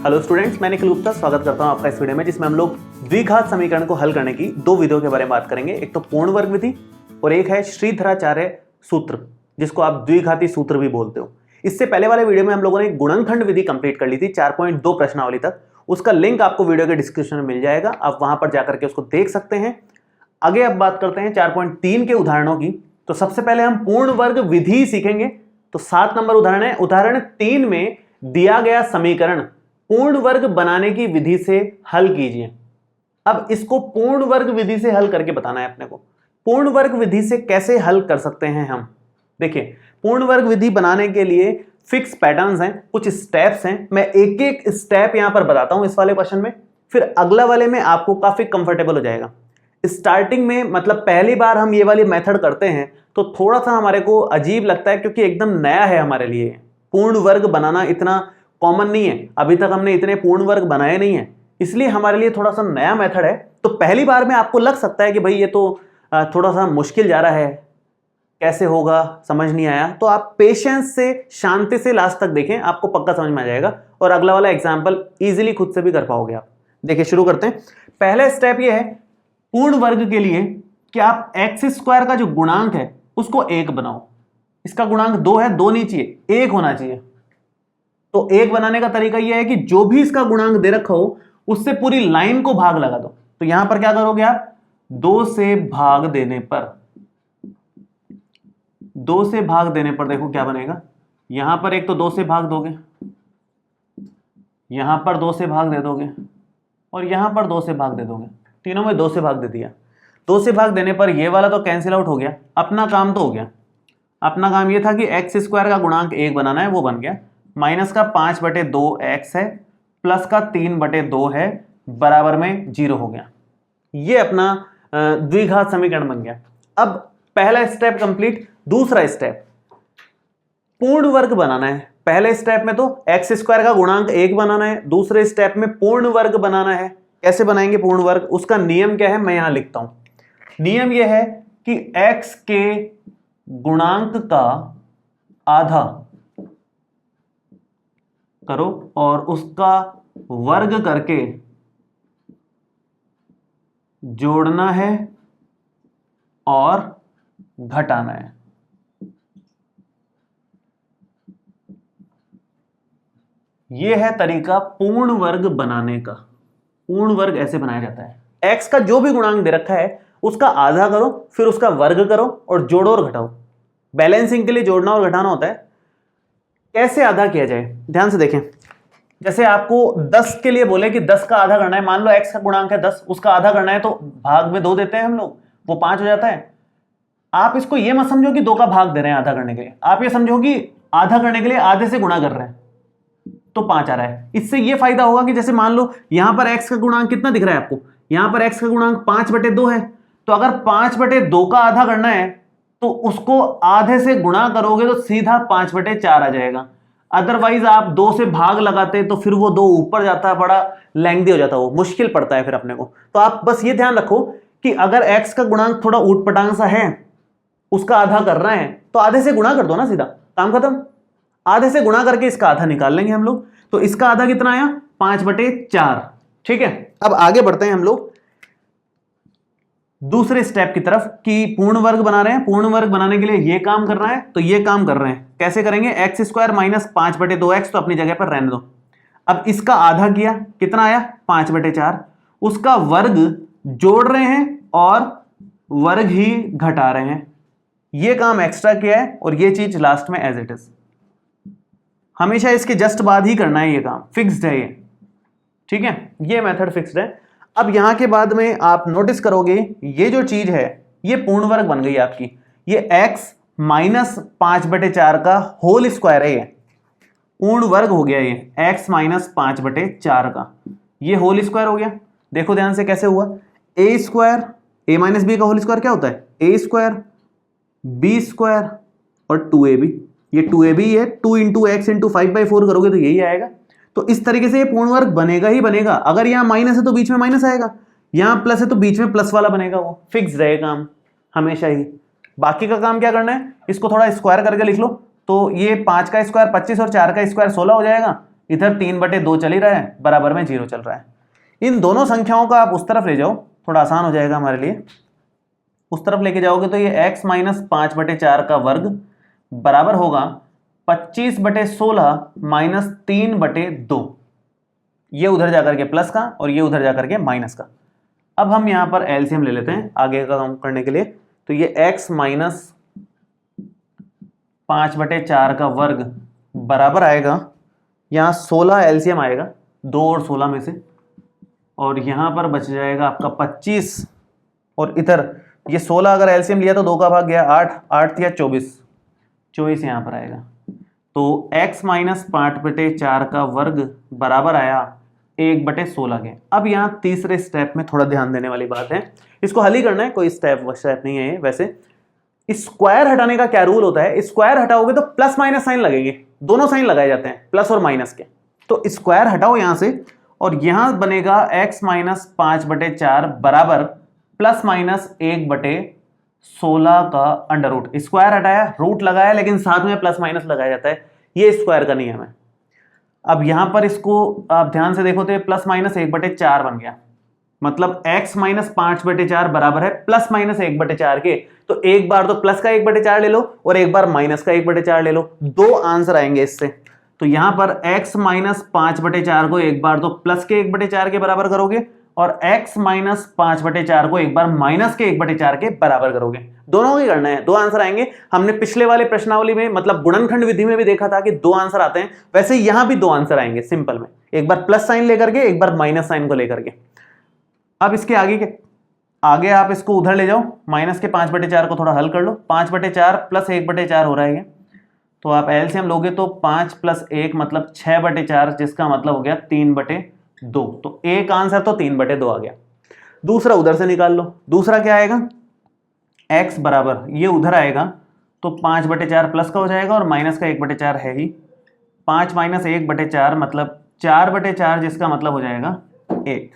Hello students, मैं निखिल गुप्ता स्वागत करता हूं आपका इस वीडियो में, जिसमें हम लोग द्विघात समीकरण को हल करने की दो विधियों के बारे में बात करेंगे। एक तो पूर्ण वर्ग विधि और एक है श्रीधराचार्य सूत्र, जिसको आप द्विघाती सूत्र भी बोलते हो। इससे पहले वाले वीडियो में हम लोगों ने गुणनखंड विधि कंप्लीट कर ली थी 4.2 प्रश्नावली तक। उसका लिंक आपको वीडियो के डिस्क्रिप्शन में मिल जाएगा, आप वहां पर जाकर के उसको देख सकते हैं। आगे अब बात करते हैं 4.3 के उदाहरणों की। तो सबसे पहले हम पूर्ण वर्ग विधि सीखेंगे। तो 7 नंबर उदाहरण है। उदाहरण 3 में दिया गया समीकरण पूर्ण वर्ग बनाने की विधि से हल कीजिए। अब इसको पूर्ण वर्ग विधि से हल करके बताना है अपने को। पूर्ण वर्ग विधि से कैसे हल कर सकते हैं हम? देखिए, पूर्ण वर्ग विधि बनाने के लिए फिक्स पैटर्न्स हैं, कुछ स्टेप्स हैं। मैं एक एक स्टेप यहां पर बताता हूं इस वाले क्वेश्चन में, फिर अगला वाले में आपको काफी कंफर्टेबल हो जाएगा। स्टार्टिंग में मतलब पहली बार हम ये वाली मेथड करते हैं तो थोड़ा सा हमारे को अजीब लगता है, क्योंकि एकदम नया है हमारे लिए। पूर्ण वर्ग बनाना इतना कॉमन नहीं है, अभी तक हमने इतने पूर्ण वर्ग बनाए नहीं है, इसलिए हमारे लिए थोड़ा सा नया मेथड है। तो पहली बार में आपको लग सकता है कि भाई ये तो थोड़ा सा मुश्किल जा रहा है, कैसे होगा, समझ नहीं आया। तो आप पेशेंस से, शांति से लास्ट तक देखें, आपको पक्का समझ में आ जाएगा और अगला वाला एग्जाम्पल इजीली खुद से भी कर पाओगे आप। देखिए, शुरू करते हैं। पहला स्टेप ये है पूर्ण वर्ग के लिए कि आप एक्स स्क्वायर का जो गुणांक है उसको 1 बनाओ। इसका गुणांक 2 है, 2 नहीं चाहिए, 1 होना चाहिए। तो 1 बनाने का तरीका यह है कि जो भी इसका गुणांक दे रखा हो उससे पूरी लाइन को भाग लगा दो। तो यहां पर क्या करोगे आप? 2 से भाग देने पर, 2 से भाग देने पर देखो क्या बनेगा। यहां पर एक तो 2 से भाग दोगे, यहां पर 2 से भाग दे दोगे और यहां पर 2 से भाग दे दोगे। तीनों में 2 से भाग दे दिया। 2 से भाग देने पर ये वाला तो कैंसिल आउट हो गया। अपना काम तो हो गया। अपना काम ये था कि एक्स स्क्वायर का गुणांक 1 बनाना है, वो बन गया। माइनस का 5/2 एक्स है, प्लस का 3/2 है, बराबर में 0 हो गया। ये अपना द्विघात समीकरण बन गया। अब पहला स्टेप कंप्लीट। दूसरा स्टेप पूर्ण वर्ग बनाना है। पहले स्टेप में तो एक्स स्क्वायर का गुणांक 1 बनाना है, दूसरे स्टेप में पूर्ण वर्ग बनाना है। कैसे बनाएंगे पूर्ण वर्ग? उसका नियम क्या है मैं यहां लिखता हूं। नियम यह है कि x के गुणांक का आधा करो और उसका वर्ग करके जोड़ना है और घटाना है। यह है तरीका पूर्ण वर्ग बनाने का। पूर्ण वर्ग ऐसे बनाया जाता है। x का जो भी गुणांक दे रखा है उसका आधा करो, फिर उसका वर्ग करो और जोड़ो और घटाओ। बैलेंसिंग के लिए जोड़ना और घटाना होता है। कैसे आधा किया जाए ध्यान से देखें। जैसे आपको 10 के लिए बोले कि 10 का आधा करना है, मान लो x का गुणांक है 10, उसका आधा करना है तो भाग में 2 देते हैं हम लोग, वो 5 हो जाता है। आप इसको ये मत समझो कि 2 का भाग दे रहे हैं आधा करने के लिए, आप ये समझो कि आधा करने के लिए आधे से गुणा कर रहे हैं तो 5 आ रहा है। इससे ये फायदा होगा कि जैसे मान लो यहां पर x का गुणांक कितना दिख रहा है आपको, यहां पर x का गुणांक 5/2 है, तो अगर 5/2 का आधा करना है तो उसको आधे से गुणा करोगे तो सीधा 5/4 आ जाएगा। अदरवाइज आप 2 से भाग लगाते तो फिर वो 2 ऊपर जाता, बड़ा लेंथी हो जाता, वो मुश्किल पड़ता है फिर अपने को। तो आप बस ये ध्यान रखो कि अगर x का गुणांक थोड़ा ऊटपटांग सा है, उसका आधा करना है तो आधे से गुणा कर दो ना, सीधा काम खत्म। आधे से गुणा करके इसका आधा निकाल लेंगे हम लोग। तो इसका आधा कितना आया? 5/4। ठीक है, अब आगे बढ़ते हैं हम लोग दूसरे स्टेप की तरफ कि पूर्ण वर्ग बना रहे हैं। पूर्ण वर्ग बनाने के लिए ये काम करना है तो ये काम कर रहे हैं। कैसे करेंगे? एक्स स्क्वायर माइनस 5/2x तो अपनी जगह पर रहने दो। अब इसका आधा किया, कितना आया? 5/4। उसका वर्ग जोड़ रहे हैं और वर्ग ही घटा रहे हैं। ये काम एक्स्ट्रा किया है और ये चीज लास्ट में एज इट इज। हमेशा इसके जस्ट बाद ही करना है, ये काम फिक्स्ड है ये। ठीक है, ये मेथड फिक्स्ड है। अब यहां के बाद में आप नोटिस करोगे ये जो चीज है ये पूर्ण वर्ग बन गई आपकी। ये x माइनस 5/4 का होल स्क्वायर है, ये पूर्ण वर्ग हो गया। ये x माइनस 5/4 का ये होल स्क्वायर हो गया। देखो ध्यान से कैसे हुआ। a square, a minus b का होल स्क्वायर क्या होता है? a स्क्वायर b स्क्वायर और 2ab। ये 2ab है, 2 इंटू एक्स इंटू 5/4 करोगे तो यही आएगा। तो इस तरीके से ये पूर्ण वर्ग बनेगा ही बनेगा। अगर यहाँ माइनस है तो बीच में माइनस आएगा, यहाँ प्लस है तो बीच में प्लस वाला बनेगा। वो फिक्स रहेगा काम हमेशा ही। बाकी का काम क्या करना है, इसको थोड़ा स्क्वायर करके लिख लो। तो ये 5 का स्क्वायर 25 और 4 का स्क्वायर 16 हो जाएगा। इधर 3/2 चल ही रहा है, बराबर में 0 चल रहा है। इन दोनों संख्याओं का आप उस तरफ ले जाओ, थोड़ा आसान हो जाएगा हमारे लिए। उस तरफ लेके जाओगे तो ये x माइनस 5/4 का वर्ग बराबर होगा 25/16 माइनस 3/2। ये उधर जाकर के प्लस का और ये उधर जाकर के माइनस का। अब हम यहां पर एलसीएम ले लेते हैं आगे का काम करने के लिए। तो ये x माइनस 5/4 का वर्ग बराबर आएगा, यहाँ 16 एलसीएम आएगा 2 और 16 में से, और यहाँ पर बच जाएगा आपका 25, और इधर ये 16 अगर एलसीएम लिया तो 2 का भाग गया 8, 8 या 24 यहाँ पर आएगा। तो x माइनस 5/4 का वर्ग बराबर आया 1/16 के। अब यहाँ तीसरे स्टेप में थोड़ा ध्यान देने वाली बात है, इसको हल ही करना है, कोई स्टेप नहीं है ये। वैसे स्क्वायर हटाने का क्या रूल होता है, स्क्वायर हटाओगे तो प्लस माइनस साइन लगेंगे, दोनों साइन लगाए जाते हैं प्लस और माइनस के। तो स्क्वायर हटाओ यहां से और यहां बनेगा x माइनस 5/4 बराबर प्लस माइनस 1/16 का अंडर रूट। स्क्वायर हटाया, रूट लगाया, लेकिन साथ में प्लस माइनस लगाया जाता है, ये स्क्वायर का नियम है। अब यहां पर इसको आप ध्यान से देखो तो प्लस माइनस 1/4 बन गया, मतलब x माइनस 5/4 बराबर है प्लस माइनस 1/4 के। तो एक बार तो प्लस का 1/4 ले लो और एक बार माइनस का 1/4 ले लो, दो आंसर आएंगे इससे। तो यहां पर x माइनस 5/4 को एक बार तो प्लस के 1/4 के बराबर करोगे और x माइनस 5/4 को एक बार माइनस के 1/4 के बराबर करोगे, दोनों ही करना है, दो आंसर आएंगे। हमने पिछले वाले प्रश्नावली में मतलब गुणनखंड विधि में भी देखा था कि दो आंसर आते हैं, वैसे यहां भी दो आंसर आएंगे सिंपल में, एक बार प्लस साइन लेकर के एक बार माइनस साइन को लेकर के। अब इसके आगे आप इसको उधर ले जाओ, माइनस के 5/4 को थोड़ा हल कर लो, 5/4 प्लस 1/4 हो रहा है ये। तो आप एलसीएम लोगे तो 5 प्लस 1 मतलब 6/4, जिसका मतलब हो गया 3/2। तो एक आंसर तो 3/2 आ गया। दूसरा उधर से निकाल लो, दूसरा क्या आएगा, x बराबर ये उधर आएगा तो 5/4 प्लस का हो जाएगा और माइनस का 1/4 है ही, 5 माइनस 1/4 मतलब 4/4, जिसका मतलब हो जाएगा 1।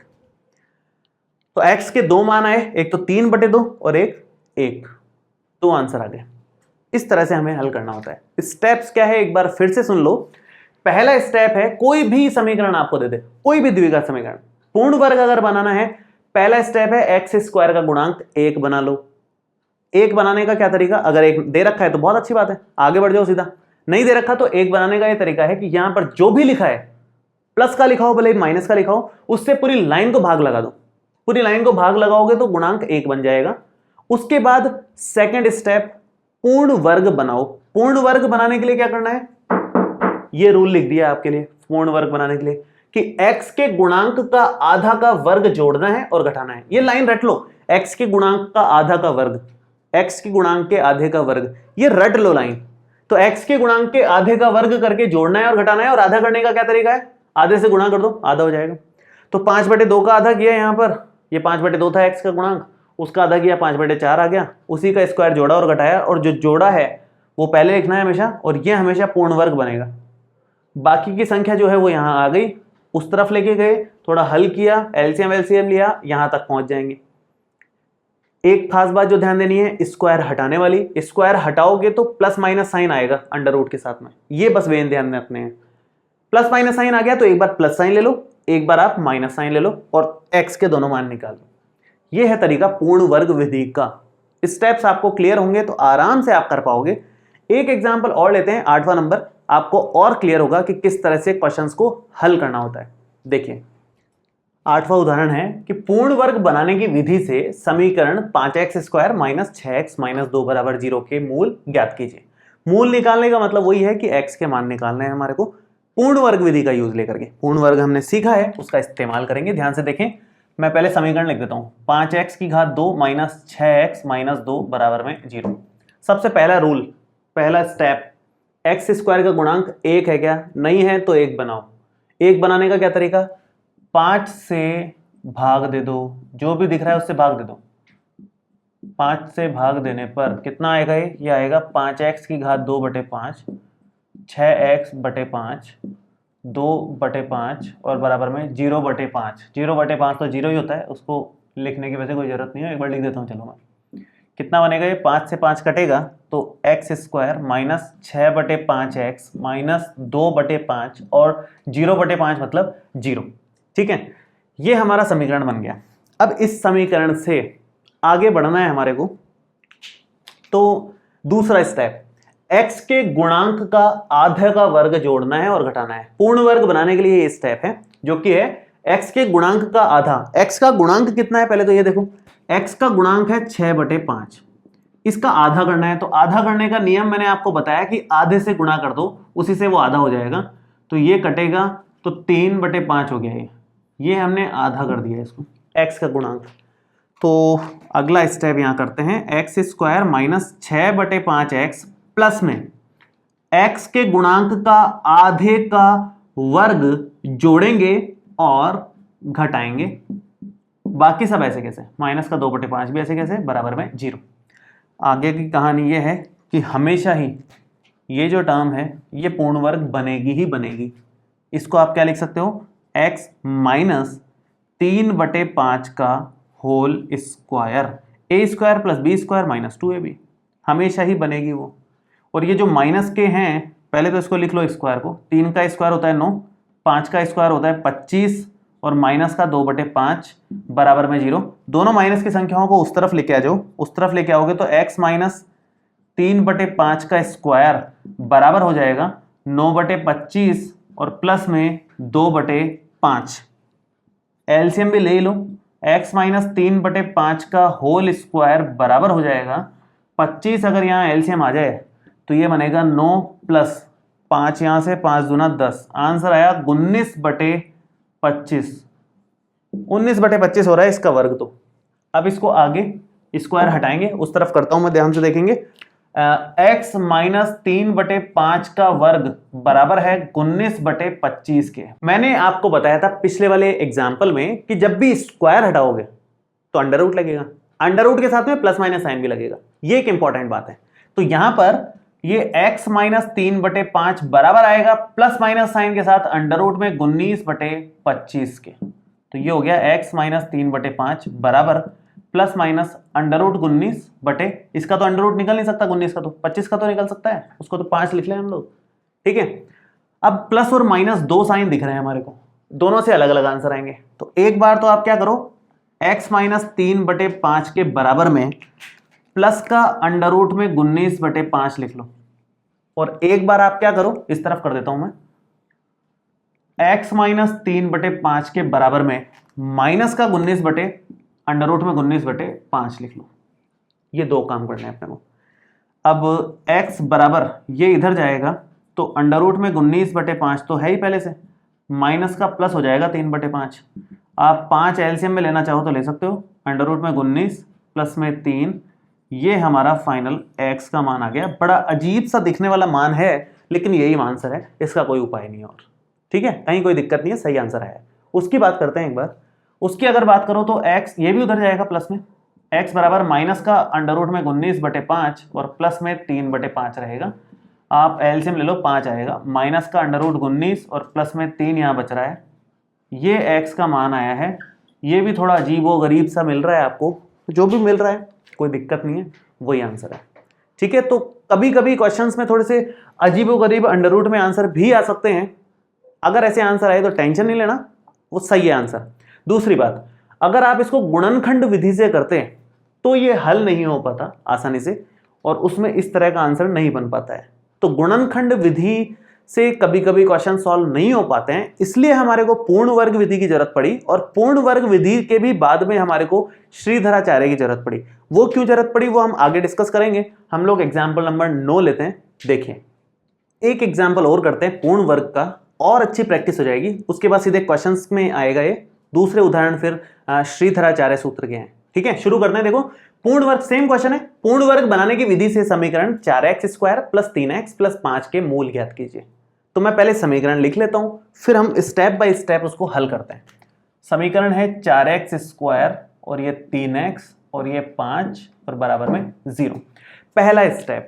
तो x के दो मान आए, एक तो 3/2 और एक 1, दो आंसर आ गए। इस तरह से हमें हल करना होता है। स्टेप्स क्या है एक बार फिर से सुन लो। पहला स्टेप है कोई भी समीकरण आपको दे दे, कोई भी द्विघात समीकरण, पूर्ण वर्ग अगर बनाना है, पहला स्टेप है x स्क्वायर का गुणांक 1 बना लो। 1 बनाने का क्या तरीका, अगर 1 दे रखा है तो बहुत अच्छी बात है, आगे बढ़ जाओ सीधा। नहीं दे रखा तो 1 बनाने का यह तरीका है कि यहां पर जो भी लिखा है, प्लस का लिखा हो भले माइनस का लिखा हो, उससे पूरी लाइन को भाग लगा दो। पूरी लाइन को भाग लगाओगे तो गुणांक 1 बन जाएगा। उसके बाद सेकंड स्टेप पूर्ण वर्ग बनाओ। पूर्ण वर्ग बनाने के लिए क्या करना है, ये रूल लिख दिया आपके लिए पूर्ण वर्ग बनाने के लिए कि x के गुणांक का आधा का वर्ग जोड़ना है और घटाना है। ये लाइन रट लो, x के गुणांक का आधा का वर्ग, x के गुणांक के आधे का वर्ग, ये रट लो लाइन। तो x के गुणांक के आधे का वर्ग करके जोड़ना है और घटाना है, और आधा करने का क्या तरीका है, आधे से गुणा कर दो, आधा हो जाएगा। तो 5/2 का आधा किया यहां पर, ये 5/2 था x का गुणांक, उसका आधा किया 5/4 आ गया, उसी का स्क्वायर जोड़ा और घटाया, और जो जोड़ा है वो पहले लिखना है हमेशा, और ये हमेशा पूर्ण वर्ग बनेगा। बाकी की संख्या जो है वो यहां आ गई, उस तरफ लेके गए, थोड़ा हल किया, एलसीएम लिया, यहां तक पहुंच जाएंगे। एक खास बात जो ध्यान देनी है, स्क्वायर हटाने वाली, स्क्वायर हटाओगे तो प्लस माइनस साइन आएगा अंडर रूट के साथ में, ये बस वेन ध्यान में रखने हैं। प्लस माइनस साइन आ गया तो एक बार प्लस साइन ले लो, एक बार आप माइनस साइन ले लो और x के दोनों मान निकाल लो। ये है तरीका पूर्ण वर्ग विधि का। स्टेप्स आपको क्लियर होंगे तो आराम से आप कर पाओगे। एक एग्जांपल और लेते हैं, 8वां नंबर, आपको और क्लियर होगा कि किस तरह से क्वेश्चंस को हल करना होता है। देखिए 8वां उदाहरण है कि पूर्ण वर्ग बनाने की विधि से समीकरण 5x square minus 6x minus 2 बराबर 0 के मूल ज्ञात कीजिए। मूल निकालने का मतलब वही है कि x के मान निकालने हैं हमारे को, पूर्ण वर्ग विधि का यूज लेकर के। पूर्ण वर्ग हमने सीखा है, उसका इस्तेमाल करेंगे। ध्यान से देखें, मैं पहले समीकरण लिख देता हूं, 5x की घात 2 माइनस 6x माइनस 2 बराबर में 0। सबसे पहला रूल, पहला स्टेप, x स्क्वायर का गुणांक 1 है क्या, नहीं है तो 1 बनाओ। 1 बनाने का क्या तरीका, 5 से भाग दे दो, जो भी दिख रहा है उससे भाग दे दो। 5 से भाग देने पर कितना आएगा, ये आएगा 5x की घात 2/5, 6x बटे 5, 2/5 और बराबर में 0/5। 0/5 तो 0 ही होता है, उसको लिखने की वैसे कोई जरूरत नहीं है, एक बार लिख देता हूँ चलो मैं। कितना बनेगा, ये 5 से 5 कटेगा तो x square minus 6/5x minus 2/5 और 0/5 मतलब 0। ठीक है, ये हमारा समीकरण बन गया। अब इस समीकरण से आगे बढ़ना है हमारे को, तो दूसरा स्टेप, x के गुणांक का आधे का वर्ग जोड़ना है और घटाना है। पूर्ण वर्ग बनाने के लिए ये स्टेप है, जो कि है x के गुणांक का आधा। x का गुणांक कितना है, पहले तो ये देखो, x का गुणांक है 6/5, इसका आधा करना है। तो आधा करने का नियम मैंने आपको बताया कि आधे से गुणा कर दो, उसी से वो आधा हो जाएगा। तो ये कटेगा तो 3/5 हो गया ये हमने आधा कर दिया इसको, x का गुणांक। तो अगला स्टेप यहां करते हैं, x square minus 6/5x plus में x के गुणांक का आधे का वर्ग जोड़ेंगे और घटाएंगे। बाकी सब ऐसे कैसे, माइनस का 2/5 भी ऐसे कैसे, बराबर में 0। आगे की कहानी ये है कि हमेशा ही ये जो टर्म है ये पूर्ण वर्ग बनेगी ही बनेगी। इसको आप क्या लिख सकते हो, x माइनस 3/5 का whole square, a square plus b square minus 2ab, हमेशा ही बनेगी वो। और ये जो माइनस के हैं, पहले तो इसको लिख लो स्क्वायर को, 3 का स्क्वायर होता है 9, 5 का स्क्वायर होता है 25 और माइनस का 2/5 बराबर में 0। दोनों माइनस की संख्याओं को उस तरफ लेके आ जाओ, उस तरफ लेके आओगे तो x माइनस 3/5 का स्क्वायर बराबर हो जाएगा 9/25 और प्लस में 2/5। एलसीएम भी ले लो, x माइनस 3/5 का होल स्क्वायर बराबर हो जाएगा 25। अगर यहाँ एलसीएम आ जाए तो ये बनेगा 9 प्लस 5, यहाँ से 5 दूना 10, आंसर आया 19/25। 19/25 हो रहा है इसका वर्ग। तो अब इसको आगे स्क्वायर हटाएंगे, उस तरफ करता हूं मैं, ध्यान से देखेंगे। x माइनस 3/5 का वर्ग बराबर है 19/25 के। मैंने आपको बताया था पिछले वाले एग्जाम्पल में कि जब भी स्क्वायर हटाओगे तो अंडर रूट लगेगा, अंडर रूट के साथ में प्लस माइनस साइन भी लगेगा। ये एक इंपॉर्टेंट बात है। तो यहां पर ये x माइनस 3/5 बराबर आएगा प्लस माइनस साइन के साथ अंडर रूट में 19/25 के। तो ये हो गया x माइनस 3/5 बराबर प्लस माइनस अंडर रूट 19 बटे, इसका तो अंडर रूट निकल नहीं सकता 19 का, तो 25 का तो निकल सकता है, उसको तो 5 लिख लें हम लोग। ठीक है, अब प्लस और माइनस दो साइन दिख रहे हैं हमारे को, दोनों से अलग अलग आंसर आएंगे। तो एक बार तो आप क्या करो, x माइनस 3/5 के बराबर में प्लस का अंडर रूट में 19/5 लिख लो। और एक बार आप क्या करो, इस तरफ कर देता हूं मैं, x माइनस 3/5 के बराबर में माइनस का 19 बटे अंडर रूट में 19/5 लिख लो। ये दो काम करने हैं अपने को। अब x बराबर ये इधर जाएगा तो अंडर रूट में 19/5 तो है ही पहले से, माइनस का प्लस हो जाएगा 3/5। आप 5 एलसीएम में लेना चाहो तो ले सकते हो, अंडर रूट में 19 प्लस में 3, ये हमारा फाइनल x का मान आ गया। बड़ा अजीब सा दिखने वाला मान है, लेकिन यही आंसर है, इसका कोई उपाय नहीं और। ठीक है, कहीं कोई दिक्कत नहीं है, सही आंसर है। उसकी बात करते हैं एक बार। उसकी अगर बात करो तो x ये भी उधर जाएगा प्लस में, x बराबर माइनस का अंडर रूट में 19/5 और प्लस में 3/5 रहेगा। आप एलसीएम ले लो, 5 आएगा, माइनस का अंडर रूट 19 और प्लस में 3 यहाँ बच रहा है। ये x का मान आया है। ये भी थोड़ा अजीबो गरीब सा मिल रहा है आपको, जो भी मिल रहा है कोई दिक्कत नहीं है, वही आंसर है। ठीक है, तो कभी कभी क्वेश्चंस में थोड़े से अजीबो गरीब अंडर रूट में आंसर भी आ सकते हैं। अगर ऐसे आंसर आए तो टेंशन नहीं लेना, वो सही है आंसर। दूसरी बात, अगर आप इसको गुणनखंड विधि से करते हैं तो ये हल नहीं हो पाता आसानी से, और उसमें इस तरह का आंसर नहीं बन पाता है। तो गुणनखंड विधि से कभी कभी क्वेश्चन सॉल्व नहीं हो पाते हैं, इसलिए हमारे को पूर्ण वर्ग विधि की जरूरत पड़ी। और पूर्ण वर्ग विधि के भी बाद में हमारे को श्रीधराचार्य की जरूरत पड़ी। वो क्यों जरूरत पड़ी वो हम आगे डिस्कस करेंगे। हम लोग एग्जाम्पल नंबर 9 लेते हैं। देखिए, एक एग्जाम्पल और करते हैं पूर्ण वर्ग का, और अच्छी प्रैक्टिस हो जाएगी। उसके बाद सीधे क्वेश्चंस में आएगा ये। दूसरे उदाहरण फिर श्रीधराचार्य सूत्र के हैं। ठीक है, शुरू करते हैं। देखो, पूर्ण वर्ग सेम क्वेश्चन है। पूर्ण वर्ग बनाने की विधि से समीकरण 4x square plus 3x plus 5 के मूल ज्ञात कीजिए। तो मैं पहले समीकरण लिख लेता हूं, फिर हम स्टेप बाय स्टेप उसको हल करते हैं। समीकरण है 4x स्क्वायर और ये 3x और ये 5 और बराबर में 0। पहला स्टेप,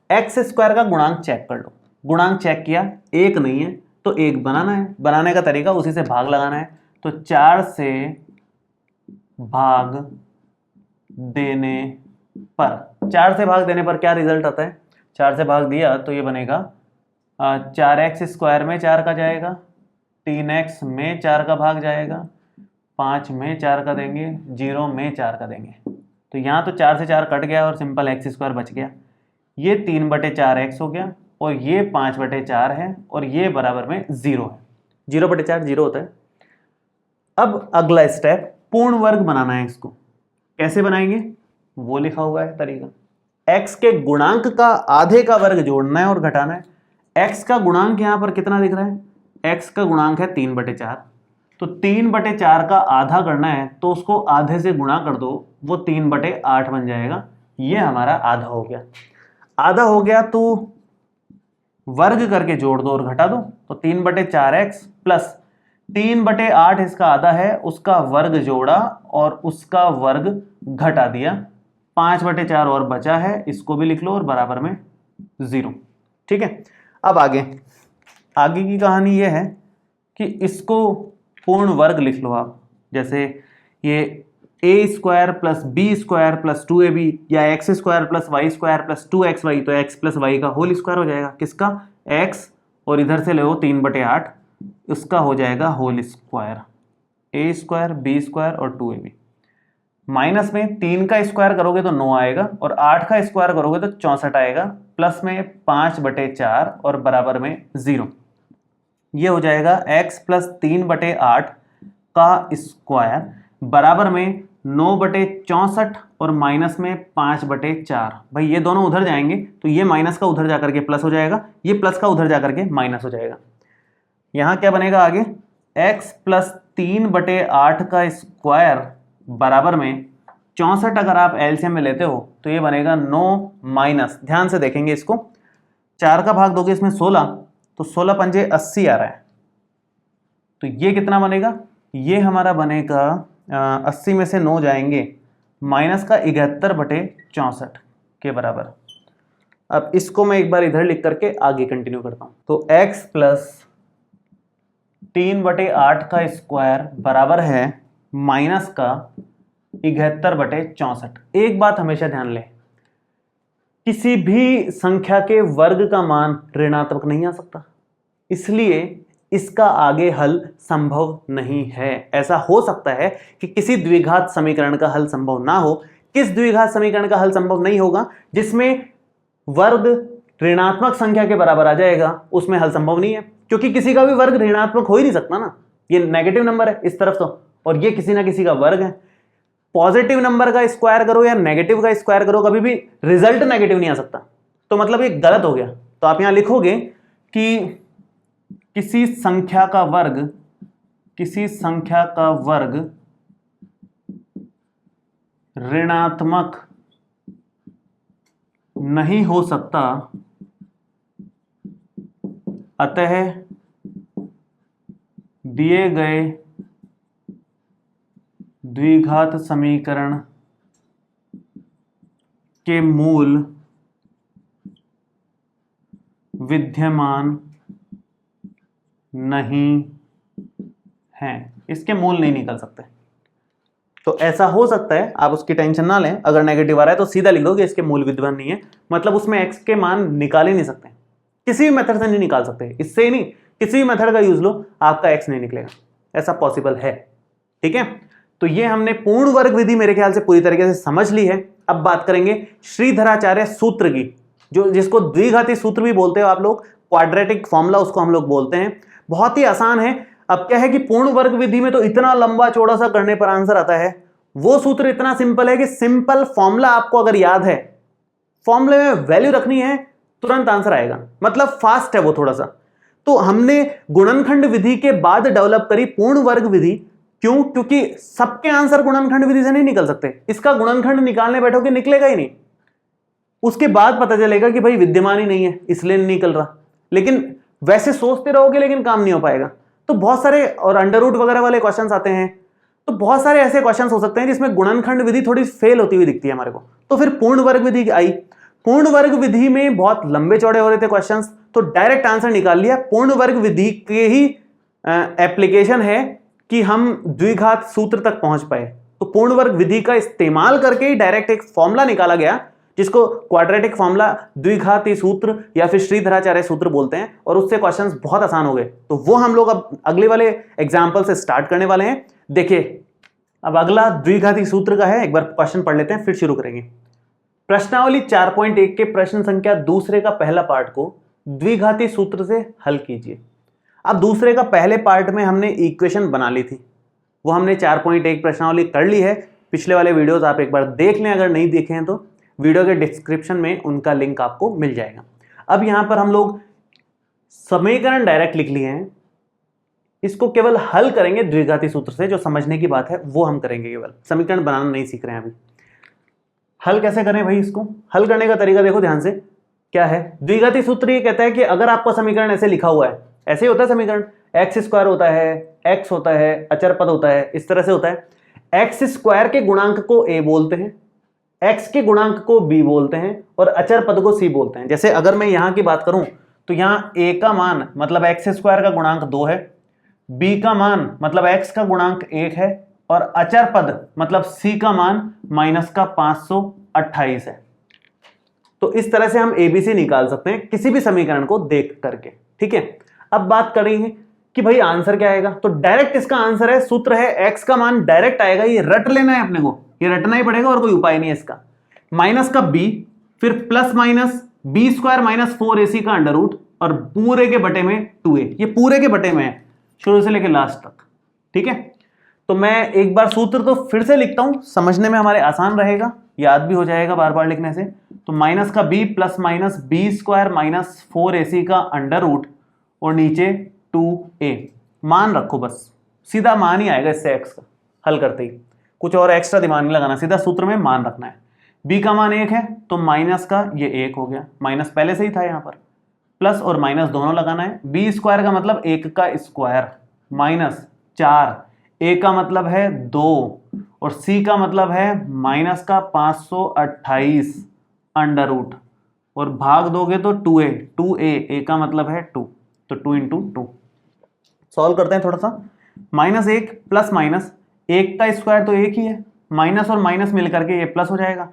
x स्क्वायर का गुणांक चेक कर लो। गुणांक चेक किया, एक नहीं है तो एक बनाना है। बनाने का तरीका उसी से भाग लगाना है। तो 4 से भाग देने पर 4 से भाग देने पर क्या रिजल्ट आता है, 4 से भाग दिया तो ये बनेगा 4x स्क्वायर में 4 का जाएगा, 3x में 4 का भाग जाएगा, 5 में 4 का देंगे, 0 में 4 का देंगे। तो यहाँ तो 4 से 4 कट गया और सिंपल x स्क्वायर बच गया। ये 3/4x हो गया और ये 5/4 है और ये बराबर में 0 है। 0/4 0 होता है। अब अगला स्टेप पूर्ण वर्ग बनाना है। इसको कैसे बनाएंगे वो लिखा हुआ है तरीका। x के गुणांक का आधे का वर्ग जोड़ना है और घटाना है। x का गुणांक यहां पर कितना दिख रहा है, x का गुणांक है 3/4, तो 3/4 का आधा करना है तो उसको आधे से गुणा कर दो, वो 3/8 बन जाएगा। ये हमारा आधा हो गया। आधा हो गया तो वर्ग करके जोड़ दो और घटा दो, तो 3/4x प्लस 3/8 इसका आधा है, उसका वर्ग जोड़ा और उसका वर्ग घटा दिया, 5/4 और बचा है, इसको भी लिख लो और बराबर में 0। ठीक है। अब आगे की कहानी यह है कि इसको पूर्ण वर्ग लिख लो आप। जैसे ये a square plus b square plus 2ab या x square plus y square plus 2xy, तो x प्लस वाई का होल स्क्वायर हो जाएगा। किसका, x, और इधर से लो 3/8, उसका हो जाएगा whole square, a square b square और 2ab। माइनस में 3 का स्क्वायर करोगे तो 9 आएगा और 8 का स्क्वायर करोगे तो 64 आएगा, प्लस में 5/4 और बराबर में 0। ये हो जाएगा x प्लस 3/8 का स्क्वायर बराबर में 9/64 और माइनस में 5/4। भाई ये दोनों उधर जाएंगे तो ये माइनस का उधर जाकर के प्लस हो जाएगा, ये प्लस का उधर जाकर के माइनस हो जाएगा। यहां क्या बनेगा आगे, x प्लस 3/8 का स्क्वायर बराबर में 64, अगर आप एलसीएम में लेते हो तो ये बनेगा 9 माइनस, ध्यान से देखेंगे इसको, 4 का भाग दोगे इसमें 16, तो 16 पंजे 80 आ रहा है, तो ये कितना बनेगा, ये हमारा बनेगा 80 में से 9 जाएंगे, माइनस का 71/64 के बराबर। अब इसको मैं एक बार इधर लिख करके आगे कंटिन्यू करता हूं। तो x प्लस 3/8 का स्क्वायर बराबर है माइनस का 71/64। एक बात हमेशा ध्यान लें, किसी भी संख्या के वर्ग का मान ऋणात्मक नहीं आ सकता, इसलिए इसका आगे हल संभव नहीं है। ऐसा हो सकता है कि किसी द्विघात समीकरण का हल संभव ना हो। किस द्विघात समीकरण का हल संभव नहीं होगा, जिसमें वर्ग ऋणात्मक संख्या के बराबर आ जाएगा, उसमें हल संभव नहीं है, क्योंकि किसी का भी वर्ग ऋणात्मक हो ही नहीं सकता ना। ये नेगेटिव नंबर है इस तरफ तो, और ये किसी ना किसी का वर्ग है। पॉजिटिव नंबर का स्क्वायर करो या नेगेटिव का स्क्वायर करो, कभी भी रिजल्ट नेगेटिव नहीं आ सकता, तो मतलब ये गलत हो गया। तो आप यहां लिखोगे कि किसी संख्या का वर्ग ऋणात्मक नहीं हो सकता, अतः दिए गए द्विघात समीकरण के मूल विद्यमान नहीं हैं, इसके मूल नहीं निकल सकते। तो ऐसा हो सकता है, आप उसकी टेंशन ना लें, अगर नेगेटिव आ रहा है तो सीधा लिख दो कि इसके मूल विद्यमान नहीं है, मतलब उसमें x के मान निकाल ही नहीं सकते, किसी भी मेथड से नहीं निकाल सकते, इससे ही नहीं, किसी भी मेथड का यूज लो, आपका x नहीं निकलेगा, ऐसा पॉसिबल है। ठीक है, तो ये हमने पूर्ण वर्ग विधि मेरे ख्याल से पूरी तरीके से समझ ली है। अब बात करेंगे श्रीधराचार्य सूत्र की, जो जिसको द्विघाती सूत्र भी बोलते हो आप लोग, क्वाड्रेटिक फॉर्मूला उसको हम लोग बोलते हैं। बहुत ही आसान है। अब क्या है कि पूर्ण वर्ग विधि में तो इतना लंबा चौड़ा सा करने पर आंसर आता है, वो सूत्र इतना सिंपल है कि सिंपल फॉर्मूला आपको अगर याद है, फॉर्मूले में वैल्यू रखनी है, तुरंत आंसर आएगा, मतलब फास्ट है वो थोड़ा सा। तो हमने गुणनखंड विधि के बाद डेवलप करी पूर्ण वर्ग विधि। क्यों? क्योंकि सबके आंसर गुणनखंड विधि से नहीं निकल सकते, इसका गुणनखंड निकालने बैठोगे निकलेगा ही नहीं, उसके बाद पता चलेगा कि भाई विद्यमान ही नहीं है इसलिए नहीं निकल रहा। लेकिन वैसे सोचते रहोगे लेकिन काम नहीं हो पाएगा। तो बहुत सारे, और अंडर रूट वगैरह वाले क्वेश्चंस आते हैं, तो बहुत सारे ऐसे क्वेश्चंस हो सकते हैं जिसमें गुणनखंड विधि थोड़ी फेल होती हुई दिखती है हमारे को। तो फिर पूर्ण वर्ग विधि आई। पूर्ण वर्ग विधि में बहुत लंबे चौड़े हो रहे थे क्वेश्चंस, तो डायरेक्ट आंसर निकाल लिया। पूर्ण वर्ग विधि के ही एप्लीकेशन है कि हम द्विघात सूत्र तक पहुंच पाए। तो पूर्ण वर्ग विधि का इस्तेमाल करके ही डायरेक्ट एक फॉर्मूला निकाला गया जिसको क्वाड्रेटिक फॉर्मूला, द्विघाती सूत्र या फिर श्रीधराचार्य सूत्र बोलते हैं, और उससे क्वेश्चंस बहुत आसान हो गए। तो वो हम लोग अब अगले वाले एग्जाम्पल से स्टार्ट करने वाले हैं। देखिए अब अगला द्विघाती सूत्र का है, एक बार क्वेश्चन पढ़ लेते हैं फिर शुरू करेंगे। प्रश्नावली 4.1 के प्रश्न संख्या दूसरे का पहला पार्ट को द्विघाती सूत्र से हल कीजिए। अब दूसरे का पहले पार्ट में हमने इक्वेशन बना ली थी, वो हमने 4.1 प्रश्नावली कर ली है। पिछले वाले वीडियोस आप एक बार देख लें, अगर नहीं देखे हैं तो वीडियो के डिस्क्रिप्शन में उनका लिंक आपको मिल जाएगा। अब यहां पर हम लोग समीकरण डायरेक्ट लिख लिए हैं, इसको केवल हल करेंगे द्विघाती सूत्र से। जो समझने की बात है वो हम करेंगे, केवल समीकरण बनाना नहीं सीख रहे हैं अभी। हल कैसे करें भाई? इसको हल करने का तरीका देखो ध्यान से, क्या है द्विघाती सूत्र। ये कहता है कि अगर आपका समीकरण ऐसे लिखा हुआ है, ऐसे ही होता है समीकरण, एक्स स्क्वायर होता है, एक्स होता है, अचर पद होता है, इस तरह से होता है। एक्स स्क्वायर के गुणांक को ए बोलते हैं, एक्स के गुणांक को बी बोलते हैं और अचर पद को सी बोलते हैं। जैसे अगर मैं यहां की बात करूं तो यहां ए का मान मतलब एक्स स्क्वायर का गुणांक 2 है, बी का मान मतलब एक्स का गुणांक 1 है, और अचर पद मतलब सी का मान माइनस का 528 है। तो इस तरह से हम एबीसी निकाल सकते हैं किसी भी समीकरण को देख करके, ठीक है। अब बात करेंगे कि भाई आंसर क्या आएगा, तो डायरेक्ट इसका आंसर है, सूत्र है एक्स का मान डायरेक्ट आएगा, ये रट लेना है अपने को, ये रटना ही पड़ेगा और कोई उपाय नहीं है इसका। माइनस का बी, फिर plus minus b square minus 4ac का अंडर रूट, और पूरे के बटे में 2a, ये पूरे के बटे में है शुरू से लेकर लास्ट तक, ठीक है। तो मैं एक बार सूत्र तो फिर से लिखता हूं, समझने में हमारे आसान रहेगा, याद भी हो जाएगा बार बार लिखने से। तो माइनस का b plus minus b square minus 4ac का अंडर रूट और नीचे 2a, मान रखो बस, सीधा मान ही आएगा इससे एक्स का हल करते ही, कुछ और एक्स्ट्रा दिमाग नहीं लगाना, सीधा सूत्र में मान रखना है। b का मान 1 है तो माइनस का ये 1 हो गया, माइनस पहले से ही था यहाँ पर, प्लस और माइनस दोनों लगाना है। बी स्क्वायर का मतलब 1 का स्क्वायर माइनस 4, ए का मतलब है 2 और सी का मतलब है माइनस का 528 अंडर रूट, और भाग दोगे तो 2a, ए का मतलब है 2, तो 2 इंटू 2। सॉल्व करते हैं थोड़ा सा। माइनस 1 प्लस माइनस, 1 का स्क्वायर तो 1 ही है, माइनस और माइनस मिलकर के ये प्लस हो जाएगा।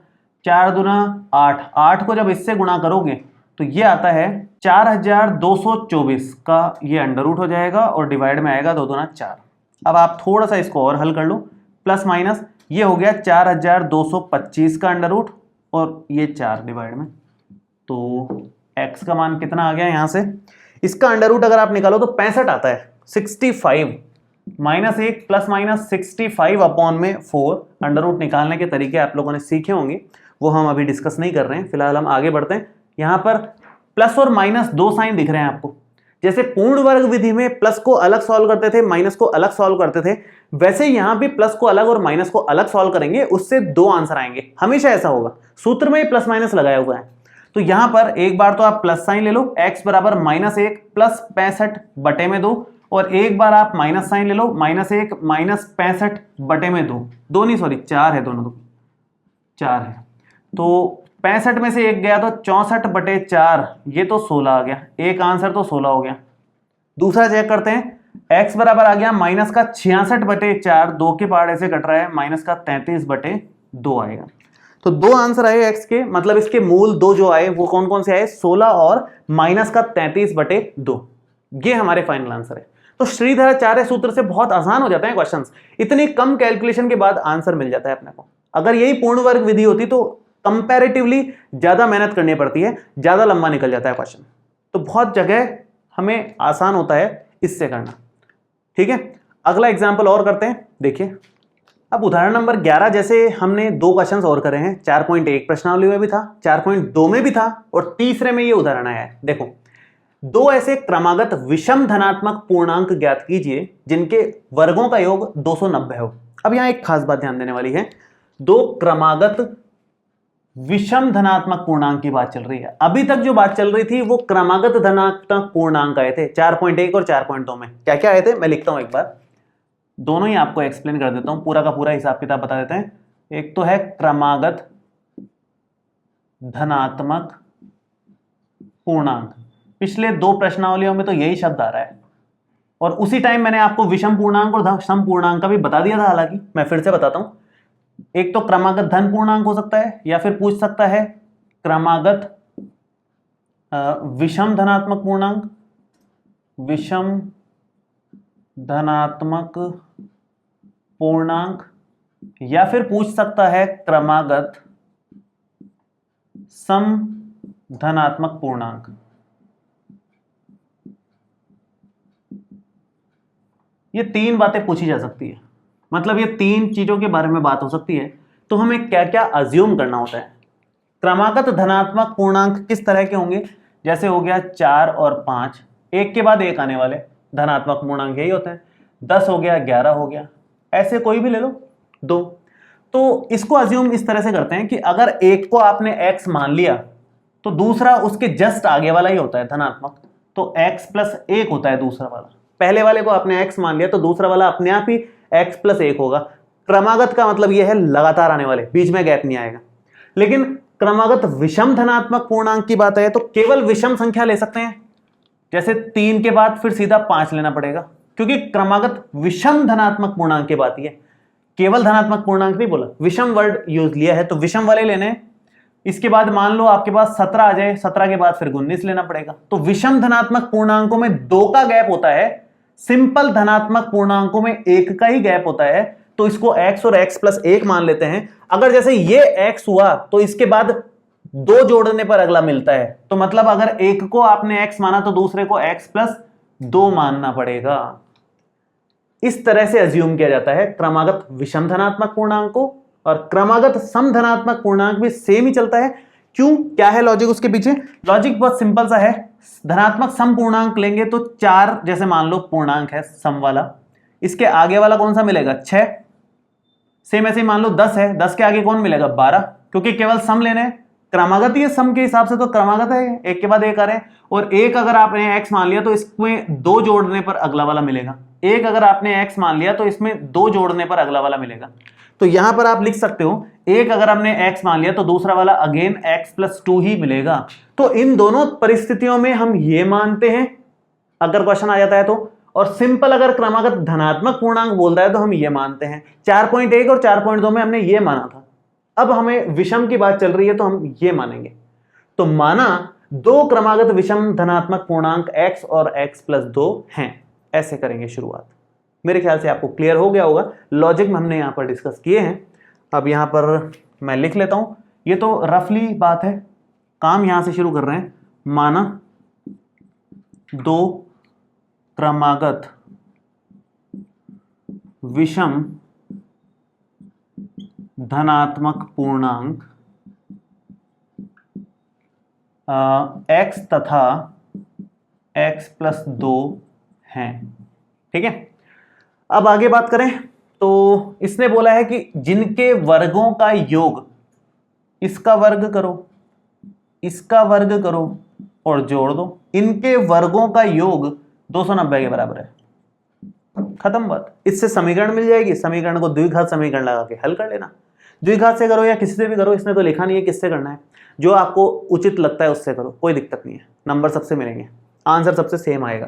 4 दूना 8, 8 को जब इससे गुणा करोगे तो ये आता है 4224 का ये अंडर रूट हो जाएगा और डिवाइड में आएगा 2 दूना 4। अब आप थोड़ा सा इसको और हल कर लो, प्लस माइनस ये हो गया 4225 का अंडर रूट और ये 4 डिवाइड में, तो x का मान कितना आ गया यहाँ से, इसका अंडर रूट अगर आप निकालो तो 65 आता है, 65 माइनस 1 प्लस माइनस 65 अपॉन में 4। अंडर रूट निकालने के तरीके आप लोगों ने सीखे होंगे, वो हम अभी डिस्कस नहीं कर रहे हैं, फिलहाल हम आगे बढ़ते हैं। यहाँ पर प्लस और माइनस 2 साइन दिख रहे हैं आपको, जैसे पूर्ण वर्ग विधि में प्लस को अलग सॉल्व करते थे, माइनस को अलग सॉल्व करते थे, वैसे यहाँ भी प्लस को अलग और माइनस को अलग सॉल्व करेंगे, उससे 2 आंसर आएंगे, हमेशा ऐसा होगा, सूत्र में ही प्लस माइनस लगाया हुआ है। तो यहां पर एक बार तो आप प्लस साइन ले लो, x बराबर -1 प्लस 65 बटे में 2, और एक बार आप माइनस साइन ले लो, -1 माइनस 65 बटे में 2, 2 नहीं सॉरी 4 है, दोनों 4 है, तो 65 में से 1 गया तो 64 बटे 4, ये तो 16 आ गया, एक आंसर तो 16 हो गया। दूसरा चेक करते हैं, x बराबर आ गया माइनस का 66 बटे 4, 2 के पार्ट ऐसे कट रहा है, माइनस का 33 बटे 2 आएगा। तो 2 आंसर आए x के, मतलब इसके मूल 2 जो आए वो कौन कौन से आए, 16 और माइनस का 33 बटे 2, ये हमारे फाइनल आंसर है। तो श्रीधराचार्य सूत्र से बहुत आसान हो जाते हैं क्वेश्चंस, इतनी कम कैलकुलेशन के बाद आंसर मिल जाता है अपने को। अगर यही पूर्ण वर्ग विधि होती तो कंपैरेटिवली ज्यादा मेहनत करनी पड़ती है, ज्यादा लंबा निकल जाता है क्वेश्चन, तो बहुत जगह हमें आसान होता है इससे करना, ठीक है। अगला एग्जाम्पल और करते हैं, देखिए अब उदाहरण नंबर 11 जैसे हमने 2 क्वेश्चंस और करे हैं, 4.1 प्रश्नावली में भी था, 4.2 में भी था, और तीसरे में ये उदाहरण आया है। देखो 2 ऐसे क्रमागत विषम धनात्मक पूर्णांक ज्ञात कीजिए जिनके वर्गों का योग 290 हो। अब यहां एक खास बात ध्यान देने वाली है, 2 क्रमागत विषम धनात्मक पूर्णांक की बात चल रही है। अभी तक जो बात चल रही थी वो क्रमागत धनात्मक पूर्णांक आए थे 4.1 और 4.2 में। क्या क्या आए थे मैं लिखता हूं एक बार, दोनों ही आपको एक्सप्लेन कर देता हूं, पूरा का पूरा हिसाब किताब बता देते हैं। एक तो है क्रमागत धनात्मक पूर्णांक, पिछले 2 प्रश्नावलियों में तो यही शब्द आ रहा है, और उसी टाइम मैंने आपको विषम पूर्णांक और सम पूर्णांक का भी बता दिया था, हालांकि मैं फिर से बताता हूं। एक तो क्रमागत धन पूर्णांक हो सकता है, या फिर पूछ सकता है क्रमागत विषम धनात्मक पूर्णांक, विषम धनात्मक पूर्णांक, या फिर पूछ सकता है क्रमागत सम धनात्मक पूर्णांक। ये तीन बातें पूछी जा सकती है, मतलब ये तीन चीजों के बारे में बात हो सकती है। तो हमें क्या क्या अज्यूम करना होता है। क्रमागत धनात्मक पूर्णांक किस तरह के होंगे, जैसे हो गया 4 और 5, एक के बाद एक आने वाले धनात्मक पूर्णांक यही होते हैं। 10 हो गया, 11 हो गया, ऐसे कोई भी ले लो दो। तो इसको अज्यूम इस तरह से करते हैं कि अगर एक को आपने x मान लिया तो दूसरा उसके जस्ट आगे वाला ही होता है धनात्मक, तो x प्लस 1 होता है दूसरा वाला। पहले वाले को आपने x मान लिया तो दूसरा वाला अपने आप ही x प्लस 1 होगा। क्रमागत का मतलब यह है लगातार आने वाले, बीच में गैप नहीं आएगा। लेकिन क्रमागत विषम धनात्मक पूर्णांक की बात है तो केवल विषम संख्या ले सकते हैं, जैसे 3 के बाद फिर सीधा 5 लेना पड़ेगा, क्योंकि क्रमागत विषम धनात्मक पूर्णांक की बात है, केवल धनात्मक पूर्णांक नहीं बोला, विषम वर्ड यूज लिया है तो विषम वाले लेने हैं। इसके बाद मान लो आपके पास 17 आ जाए, 17 के बाद फिर 19 लेना पड़ेगा। तो विषम धनात्मक पूर्णांकों में 2 का गैप होता है, सिंपल धनात्मक पूर्णांकों में 1 का ही गैप होता है, तो इसको x और x प्लस 1 मान लेते हैं। अगर जैसे ये x हुआ तो इसके बाद 2 जोड़ने पर अगला मिलता है, तो मतलब अगर एक को आपने x माना तो दूसरे को x प्लस 2 मानना पड़ेगा। इस तरह से अज्यूम किया जाता है क्रमागत विषम धनात्मक पूर्णांक को, और क्रमागत सम धनात्मक पूर्णांक भी सेम ही चलता है। क्यों, क्या है लॉजिक उसके पीछे? लॉजिक बहुत सिंपल सा है। धनात्मक सम पूर्णांक लेंगे तो 4 जैसे मान लो पूर्णांक है सम वाला, इसके आगे वाला कौन सा मिलेगा? 6। सेम ऐसे ही मान लो 10 है, 10 के आगे कौन मिलेगा? 12, क्योंकि केवल सम लेने हैं। क्रमागत ही है, सम के हिसाब से तो क्रमागत है, एक के बाद एक आ रहे हैं। और एक अगर आपने x मान लिया तो इसमें 2 जोड़ने पर अगला वाला मिलेगा, एक अगर आपने x मान लिया तो इसमें 2 जोड़ने पर अगला वाला मिलेगा। तो यहां पर आप लिख सकते हो एक अगर हमने x मान लिया तो दूसरा वाला अगेन x प्लस 2 ही मिलेगा। तो इन दोनों परिस्थितियों में हम ये मानते हैं अगर क्वेश्चन आ जाता है तो, और सिंपल अगर क्रमागत धनात्मक पूर्णांक बोलता है तो हम ये मानते हैं। 4.1 और 4.2 में हमने ये माना था, अब हमें विषम की बात चल रही है तो हम ये मानेंगे। तो माना 2 क्रमागत विषम धनात्मक पूर्णांक x और x प्लस 2 हैं। ऐसे करेंगे शुरुआत। मेरे ख्याल से आपको क्लियर हो गया होगा, लॉजिक में हमने यहां पर डिस्कस किए हैं। अब यहां पर मैं लिख लेता हूं, ये तो रफली बात है, काम यहां से शुरू कर रहे हैं। माना 2 क्रमागत विषम धनात्मक पूर्णांक x तथा x प्लस 2 हैं। ठीक है, अब आगे बात करें तो इसने बोला है कि जिनके वर्गों का योग, इसका वर्ग करो, इसका वर्ग करो और जोड़ दो, इनके वर्गों का योग 290 के बराबर है। खत्म बात। इससे समीकरण मिल जाएगी, समीकरण को द्विघात समीकरण लगा के हल कर लेना। द्विघात से करो या किसी से भी करो, इसने तो लिखा नहीं है किससे करना है, जो आपको उचित लगता है उससे करो, कोई दिक्कत नहीं है। नंबर सबसे मिलेंगे, आंसर सबसे सेम आएगा।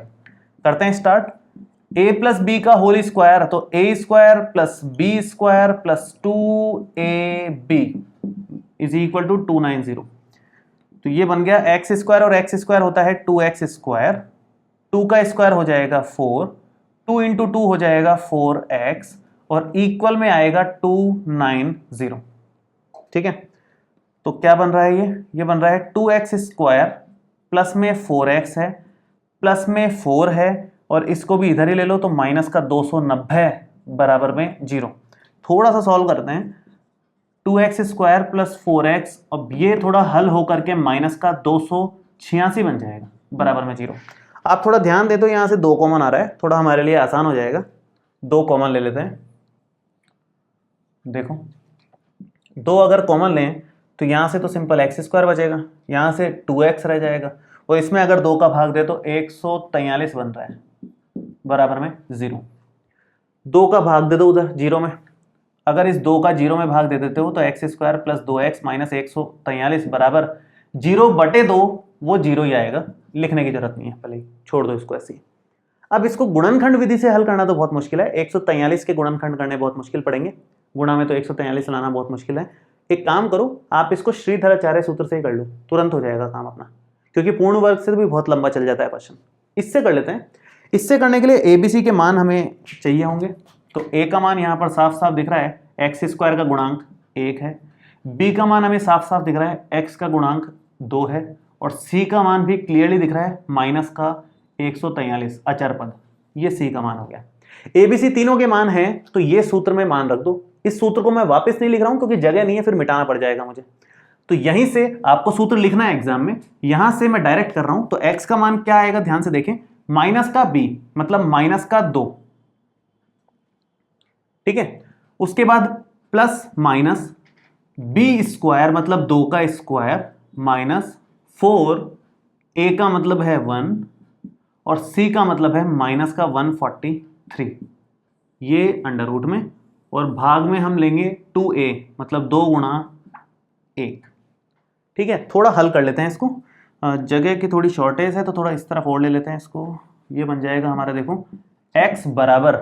करते हैं स्टार्ट। a प्लस बी का होल स्क्वायर, तो a square plus b square plus 2ab is equal to 290। तो ये बन गया एक्स स्क्वायर, और एक्स स्क्वायर होता है 2x स्क्वायर, 2 का स्क्वायर हो जाएगा 4, 2 इंटू 2 हो जाएगा 4x, और इक्वल में आएगा 290। ठीक है, तो क्या बन रहा है? ये बन रहा है 2x स्क्वायर प्लस में 4x है, प्लस में 4 है, और इसको भी इधर ही ले लो तो माइनस का 290 बराबर में 0। थोड़ा सा सॉल्व करते हैं। 2x स्क्वायर प्लस 4x, अब ये थोड़ा हल होकर के माइनस का 286 बन जाएगा बराबर में 0। आप थोड़ा ध्यान दे तो यहाँ से 2 कॉमन आ रहा है, थोड़ा हमारे लिए आसान हो जाएगा। 2 कॉमन ले लेते हैं। देखो 2 अगर कॉमन लें तो यहाँ से तो सिंपल एक्स स्क्वायर बचेगा, यहाँ से 2x रह जाएगा, और इसमें अगर 2 का भाग दे तो 143 बन रहा है बराबर में 0। 2 का भाग दे दो उधर 0 में, अगर इस 2 का 0 में भाग दे देते हो तो x square plus 2x minus 143 बराबर 0/2, वो 0 ही आएगा, लिखने की जरूरत नहीं है, पहले छोड़ दो इसको ऐसे ही। अब इसको गुणनखंड विधि से हल करना तो बहुत मुश्किल है, 143 के गुणनखंड करने बहुत मुश्किल पड़ेंगे। गुणा में तो 143 लाना बहुत मुश्किल है। एक काम करो, आप इसको श्रीधराचार्य सूत्र से ही कर लो, तुरंत हो जाएगा काम अपना, क्योंकि पूर्ण वर्ग से भी बहुत लंबा चल जाता है क्वेश्चन। इससे कर लेते हैं। इससे करने के लिए ABC के मान हमें चाहिए होंगे। तो A का मान यहाँ पर साफ साफ दिख रहा है, एक्स स्क्वायर का गुणांक 1 है। B का मान हमें साफ साफ दिख रहा है, x का गुणांक 2 है। और C का मान भी क्लियरली दिख रहा है, माइनस का 143 अचर पद, ये C का मान हो गया। ABC तीनों के मान हैं, तो ये सूत्र में मान रख दो। इस सूत्र को मैं वापस नहीं लिख रहा हूं क्योंकि जगह नहीं है, फिर मिटाना पड़ जाएगा मुझे। तो यहीं से आपको सूत्र लिखना है एग्जाम में, यहां से मैं डायरेक्ट कर रहा हूं। तो x का मान क्या आएगा, ध्यान से देखें, माइनस का b मतलब माइनस का 2, ठीक है। उसके बाद प्लस माइनस b स्क्वायर मतलब 2 का स्क्वायर माइनस 4, a का मतलब है 1 और c का मतलब है माइनस का 143, ये अंडर रूट में, और भाग में हम लेंगे 2a मतलब 2 गुणा 1, ठीक है। थोड़ा हल कर लेते हैं इसको, जगह की थोड़ी शॉर्टेज है तो थोड़ा इस तरफ और ले लेते हैं इसको। ये बन जाएगा हमारा, देखो x बराबर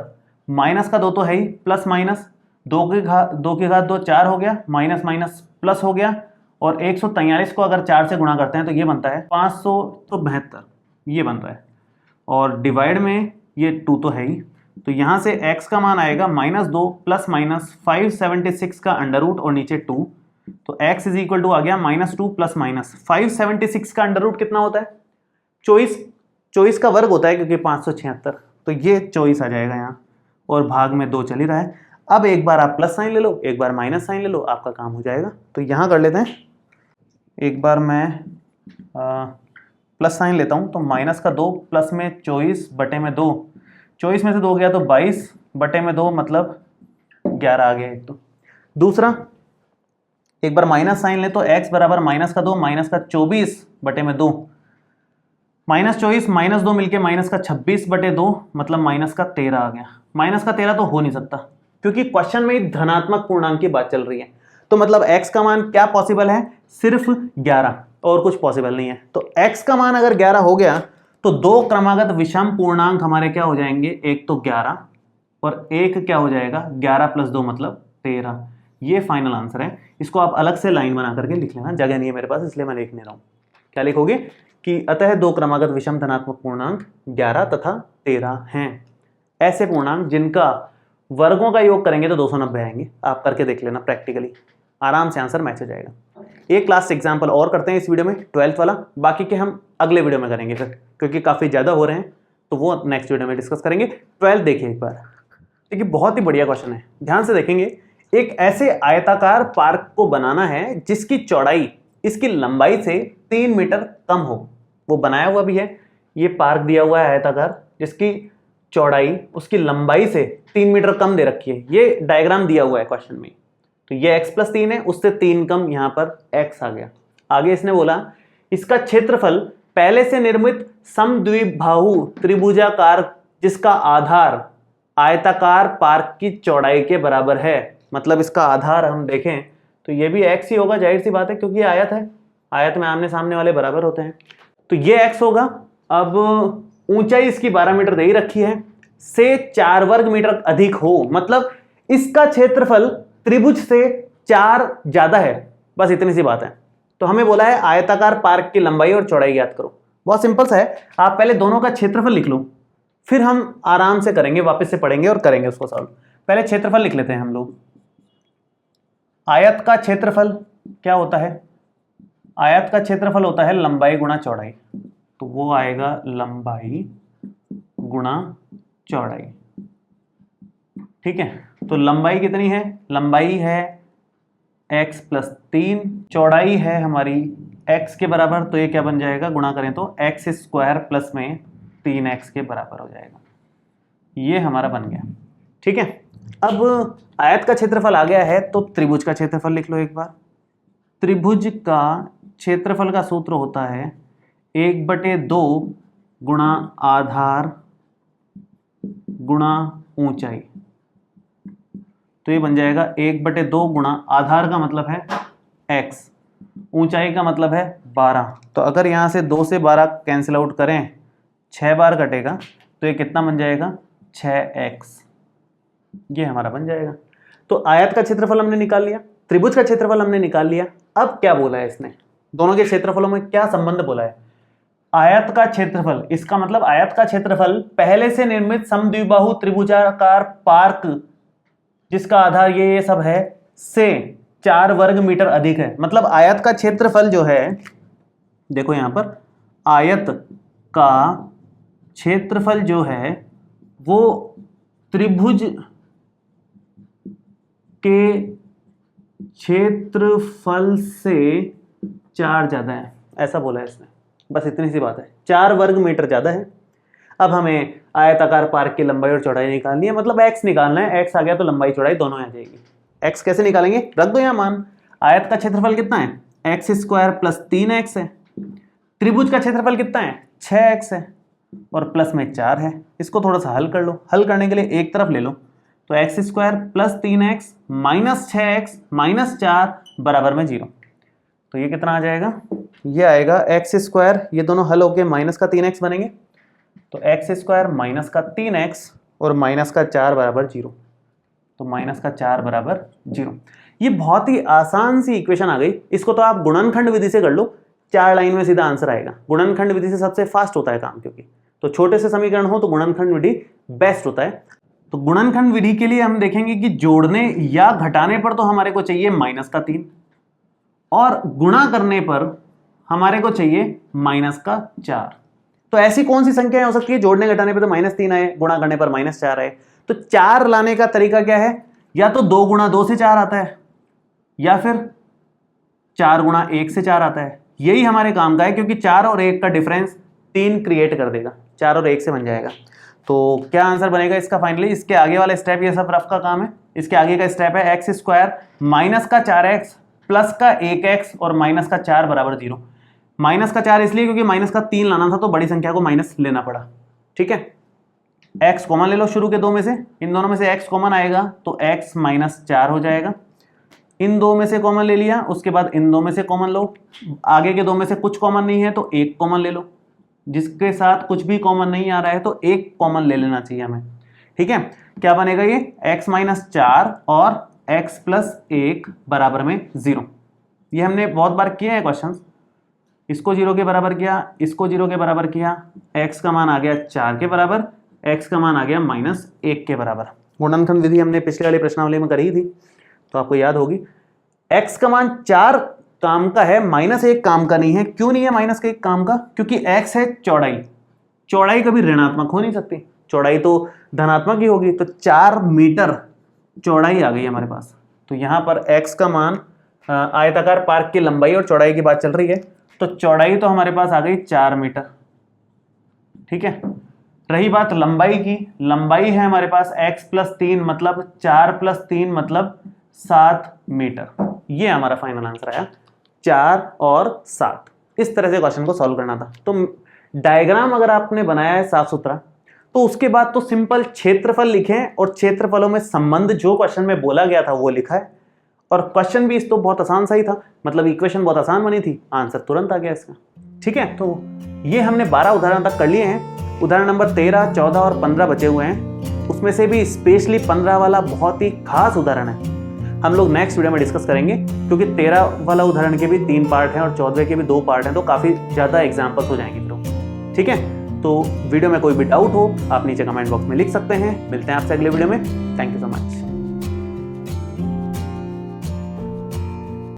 माइनस का 2 तो है ही, प्लस माइनस 2 की घात 2 4 हो गया, माइनस माइनस प्लस हो गया, और 143 को अगर 4 से गुणा करते हैं तो ये बनता है 572, ये बन रहा है। और डिवाइड में ये 2 तो है ही, तो यहाँ से x का मान आएगा -2 प्लस माइनस 576 का अंडर रूट और नीचे 2, तो x इज इक्वल टू आ गया -2 प्लस माइनस 576 का अंडर रूट कितना होता है, 24 का वर्ग होता है क्योंकि 576, तो ये 24 आ जाएगा यहाँ, और भाग में 2 चल ही रहा है। अब एक बार आप प्लस साइन ले लो, एक बार माइनस साइन ले लो, आपका काम हो जाएगा। तो यहाँ कर लेते हैं, एक बार मैं प्लस साइन लेता हूँ, तो माइनस का 2 प्लस में 24 बटे में 2, 24 में से 2 गया तो 22 बटे में 2 मतलब 11 आ गया एक। तो दूसरा एक बार माइनस साइन ले, तो x बराबर माइनस का 2 माइनस का 24 बटे में 2, माइनस 24 माइनस 2 मिलके माइनस का 26 बटे 2 मतलब माइनस का 13 आ गया। माइनस का 13 तो हो नहीं सकता क्योंकि क्वेश्चन में ही धनात्मक पूर्णांक की बात चल रही है, तो मतलब x का मान क्या पॉसिबल है, सिर्फ 11, और कुछ पॉसिबल नहीं है। तो x का मान अगर 11 हो गया तो 2 क्रमागत विषम पूर्णांक हमारे क्या हो जाएंगे, एक तो 11 और एक क्या हो जाएगा 11 प्लस 2 मतलब 13, ये फाइनल आंसर है। इसको आप अलग से लाइन बना करके लिख लेना, जगह नहीं है मेरे पास इसलिए मैं लिख नहीं रहा हूं। क्या लिखोगे कि अतः 2 क्रमागत विषम धनात्मक पूर्णांक 11 तथा 13 हैं, ऐसे पूर्णांक जिनका वर्गों का योग करेंगे तो 290 आएंगे। आप करके देख लेना प्रैक्टिकली, आराम से आंसर मैच हो जाएगा। एक लास्ट एग्जाम्पल और करते हैं इस वीडियो में, 12th वाला, बाकी के हम अगले वीडियो में करेंगे फिर, क्योंकि काफ़ी ज़्यादा हो रहे हैं तो वो नेक्स्ट वीडियो में डिस्कस करेंगे। 12 देखिए एक बार, देखिए बहुत ही बढ़िया क्वेश्चन है, ध्यान से देखेंगे। एक ऐसे आयताकार पार्क को बनाना है जिसकी चौड़ाई इसकी लंबाई से 3 मीटर कम हो, वो बनाया हुआ भी है। ये पार्क दिया हुआ है आयताकार जिसकी चौड़ाई उसकी लंबाई से 3 मीटर कम दे रखी है, ये डायग्राम दिया हुआ है क्वेश्चन में। तो ये x+3 है, उससे 3 कम, यहाँ पर x आ गया। आगे इसने बोला इसका क्षेत्रफल पहले से निर्मित समद्विबाहु त्रिभुजाकार जिसका आधार आयताकार पार्क की चौड़ाई के बराबर है, मतलब इसका आधार हम देखें तो ये भी x ही होगा, जाहिर सी बात है क्योंकि ये आयत है, आयत में आमने सामने वाले बराबर होते हैं, तो ये x होगा। अब ऊंचाई इसकी 12 मीटर दे ही रखी है, से 4 वर्ग मीटर अधिक हो, मतलब इसका क्षेत्रफल त्रिभुज से 4 ज्यादा है, बस इतनी सी बात है। तो हमें बोला है आयताकार पार्क की लंबाई और चौड़ाई ज्ञात करो। बहुत सिंपल सा है, आप पहले दोनों का क्षेत्रफल लिख लो, फिर हम आराम से करेंगे, वापस से पढ़ेंगे और करेंगे उसको सॉल्व। पहले क्षेत्रफल लिख लेते हैं हम लोग। आयत का क्षेत्रफल क्या होता है, आयत का क्षेत्रफल होता है लंबाई गुणा चौड़ाई, तो वो आएगा लंबाई गुणा चौड़ाई, ठीक है। तो लंबाई कितनी है, लंबाई है x+3, चौड़ाई है हमारी x के बराबर, तो ये क्या बन जाएगा, गुणा करें तो x² प्लस में 3x के बराबर हो जाएगा, ये हमारा बन गया, ठीक है। अब आयत का क्षेत्रफल आ गया है तो त्रिभुज का क्षेत्रफल लिख लो एक बार। त्रिभुज का क्षेत्रफल का सूत्र होता है 1/2 गुणा आधार गुणा ऊंचाई, तो ये बन जाएगा 1/2 गुणा आधार का मतलब है x, ऊंचाई का मतलब है 12, तो अगर यहाँ से 2 से 12 कैंसिल आउट करें 6 बार कटेगा, तो ये कितना बन जाएगा 6x, ये हमारा बन जाएगा। तो आयत का क्षेत्रफल हमने निकाल लिया, त्रिभुज का क्षेत्रफल हमने निकाल लिया। अब क्या बोला है इसने, दोनों के क्षेत्रफलों में क्या संबंध बोला है? आयत का क्षेत्रफल, इसका मतलब आयत का क्षेत्रफल पहले से निर्मित समद्विबाहु त्रिभुजाकार पार्क जिसका आधार ये सब है से 4 वर्ग मीटर अधिक है। मतलब आयत का क्षेत्रफल जो है, देखो यहां पर आयत का क्षेत्रफल जो है वो त्रिभुज के क्षेत्रफल से 4 ज्यादा है, ऐसा बोला है इसने। बस इतनी सी बात है, 4 वर्ग मीटर ज्यादा है। अब हमें आयताकार पार्क की लंबाई और चौड़ाई निकालनी है, मतलब x निकालना है। x आ गया तो लंबाई चौड़ाई दोनों आ जाएगी। x कैसे निकालेंगे, रख दो यहाँ मान। आयत का क्षेत्रफल कितना है, x स्क्वायर प्लस 3x है। त्रिभुज का क्षेत्रफल कितना है, 6x है और प्लस में 4 है। इसको थोड़ा सा हल कर लो, हल करने के लिए एक तरफ ले लो, तो x square plus 3x minus 6x minus 4 बराबर में 0। तो ये कितना आ जाएगा, ये आएगा x स्क्वायर, ये दोनों हल होके माइनस का 3x बनेंगे, तो x स्क्वायर माइनस का 3x और माइनस का 4 बराबर 0। तो माइनस का 4 बराबर 0। ये बहुत ही आसान सी इक्वेशन आ गई। इसको तो आप गुणनखंड विधि से कर लो, 4 लाइन में सीधा आंसर आएगा। गुणनखंड विधि से सबसे फास्ट होता है काम, क्योंकि तो छोटे से समीकरण हो तो गुणनखंड विधि बेस्ट होता है। तो गुणनखंड विधि के लिए हम देखेंगे कि जोड़ने या घटाने पर तो हमारे को चाहिए माइनस का 3 और गुणा करने पर हमारे को चाहिए माइनस का 4। तो ऐसी कौन सी संख्याएं हो सकती है जोड़ने घटाने पर तो -3 आए, गुणा करने पर -4 आए? तो 4 लाने का तरीका क्या है, या तो 2 गुणा 2 से 4 आता है, या फिर 4 गुणा 1 से 4 आता है। यही हमारे काम का है, क्योंकि 4 और 1 का डिफरेंस 3 क्रिएट कर देगा, 4 और 1 से बन जाएगा। तो क्या आंसर बनेगा इसका फाइनली? इसके आगे वाला स्टेप, ये सब रफ का काम है, इसके आगे का स्टेप है x स्क्वायर माइनस का 4x प्लस का 1x और माइनस का 4 बराबर 0। माइनस का 4 इसलिए क्योंकि माइनस का 3 लाना था, तो बड़ी संख्या को माइनस लेना पड़ा। ठीक है, x कॉमन ले लो शुरू के दो में से, इन दोनों में से x कॉमन आएगा तो x माइनस 4 हो जाएगा। इन दो में से कॉमन ले लिया, उसके बाद इन दो में से कॉमन लो, आगे के दो में से कुछ कॉमन नहीं है तो एक कॉमन ले लो, जिसके साथ कुछ भी कॉमन नहीं आ रहा है तो एक कॉमन ले लेना चाहिए हमें। ठीक है, क्या बनेगा ये x माइनस 4 और x प्लस 1 बराबर में 0। ये हमने बहुत बार किए हैं क्वेश्चन। इसको 0 के बराबर किया, इसको 0 के बराबर किया, x का मान आ गया 4 के बराबर, x का मान आ गया -1 के बराबर। गुणनखंड विधि हमने पिछले वाली प्रश्नावली में करी थी, तो आपको याद होगी। x का मान 4 काम का है, -1 काम का नहीं है। क्यों नहीं है -1 काम का? क्योंकि x है चौड़ाई, चौड़ाई कभी ऋणात्मक हो नहीं सकती, चौड़ाई तो धनात्मक ही होगी। तो 4 मीटर चौड़ाई आ गई हमारे पास। तो यहाँ पर x का मान, आयताकार पार्क की लंबाई और चौड़ाई की बात चल रही है, तो चौड़ाई तो हमारे पास आ गई 4 मीटर। ठीक है, रही बात लंबाई की, लंबाई है हमारे पास x प्लस 3 मतलब 4 प्लस 3 मतलब 7 मीटर। ये हमारा फाइनल आंसर आया, 4 और 7। इस तरह से क्वेश्चन को सॉल्व करना था। तो डायग्राम अगर आपने बनाया है साफ सुथरा, तो उसके बाद तो सिंपल क्षेत्रफल लिखें और क्षेत्रफलों में संबंध जो क्वेश्चन में बोला गया था वो लिखा है। और क्वेश्चन भी इस तो बहुत आसान सा ही था, मतलब इक्वेशन बहुत आसान बनी थी, आंसर तुरंत आ गया इसका। ठीक है, तो ये हमने 12 उदाहरण तक कर लिए हैं। उदाहरण नंबर 13, 14 और 15 बचे हुए हैं। उसमें से भी स्पेशली 15 वाला बहुत ही खास उदाहरण है, हम लोग नेक्स्ट वीडियो में डिस्कस करेंगे, क्योंकि 13 वाला उदाहरण के भी 3 पार्ट हैं और 14 के भी 2 पार्ट हैं, तो काफ़ी ज़्यादा एग्जाम्पल्स हो जाएंगे फिर। ठीक है, तो वीडियो में कोई भी डाउट हो आप नीचे कमेंट बॉक्स में लिख सकते हैं। मिलते हैं आपसे अगले वीडियो में। Thank you so much.